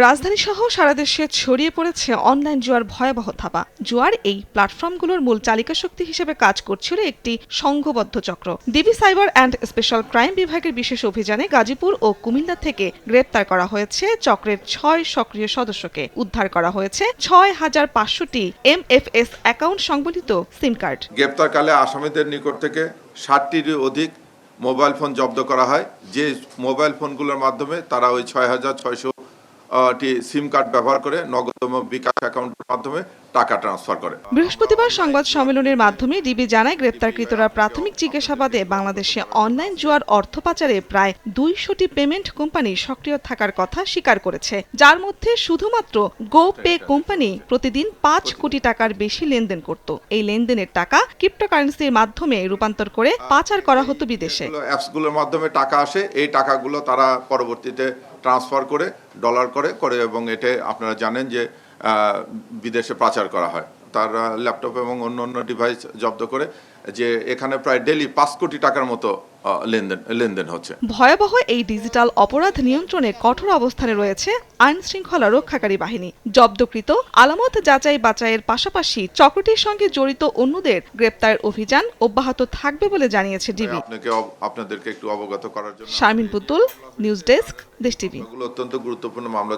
রাজধানী সহ সারা দেশে ছড়িয়ে পড়েছে অনলাইন জুয়ার ভয়াবহ থাবা। জুয়ার এই প্ল্যাটফর্মগুলোর মূল চালিকা শক্তি হিসেবে কাজ করছিল একটি সংঘবদ্ধ চক্র। DB cyber and special crime বিভাগের বিশেষ অভিযানে গাজীপুর ও কুমিল্লা থেকে গ্রেপ্তার করা হয়েছে চক্রের ৬ সক্রিয় সদস্যকে। উদ্ধার করা হয়েছে ৬,৫০০টি MFS অ্যাকাউন্ট সংবলিত সিম কার্ড। গ্রেপ্তারকালে আসামিদের নিকট থেকে ৬০টির অধিক মোবাইল ফোন জব্দ করা হয়, যে মোবাইল ফোনগুলোর মাধ্যমে তারা ওই ৬,৬০০টি সিম কার্ড ব্যবহার করে নগদ এবং বিকাশ অ্যাকাউন্টের মাধ্যমে টাকা ট্রান্সফার করে। বৃহস্পতিবার সংবাদ সম্মেলনের মাধ্যমে ডিবি জানায়, গ্রেপ্তারকৃতরা প্রাথমিক জিজ্ঞাসাবাদে বাংলাদেশে অনলাইন জুয়ার অর্থ পাচারে প্রায় ২০০টি পেমেন্ট কোম্পানি সক্রিয় থাকার কথা স্বীকার করেছে, যার মধ্যে শুধুমাত্র গো পে কোম্পানি প্রতিদিন ৫ কোটি টাকার বেশি লেনদেন করত। এই লেনদেনের টাকা ক্রিপ্টোকারেন্সির মাধ্যমে রূপান্তর করে পাচার করা হতো বিদেশে। অ্যাপসগুলোর মাধ্যমে টাকা আসে, এই টাকাগুলো তারা পরবর্তীতে ট্রান্সফার করে ডলার করে এবং এটা আপনারা জানেন যে বিদেশে পাচার করা হয়। তার ল্যাপটপ এবং অন্য ডিভাইস জব্দ করে যে এখানে প্রায় ডেইলি ৫ কোটি টাকার মতো লেনদেন হচ্ছে। ভয়াবহ এই ডিজিটাল অপরাধ নিয়ন্ত্রণে কঠোর অবস্থানে রয়েছে আইন শৃঙ্খলা রক্ষাকারী বাহিনী। জব্দকৃত আলামত যাচাই বাছাইয়ের পাশাপাশি চক্রটির সঙ্গে জড়িত অন্যদের গ্রেপ্তারের অভিযান অব্যাহত থাকবে বলে জানিয়েছে ডিবি। আপনাদেরকে একটু অবগত করার জন্য। শারমিন পুতুল, নিউজ ডেস্ক, দেশ টিভি। অত্যন্ত গুরুত্বপূর্ণ মামলা।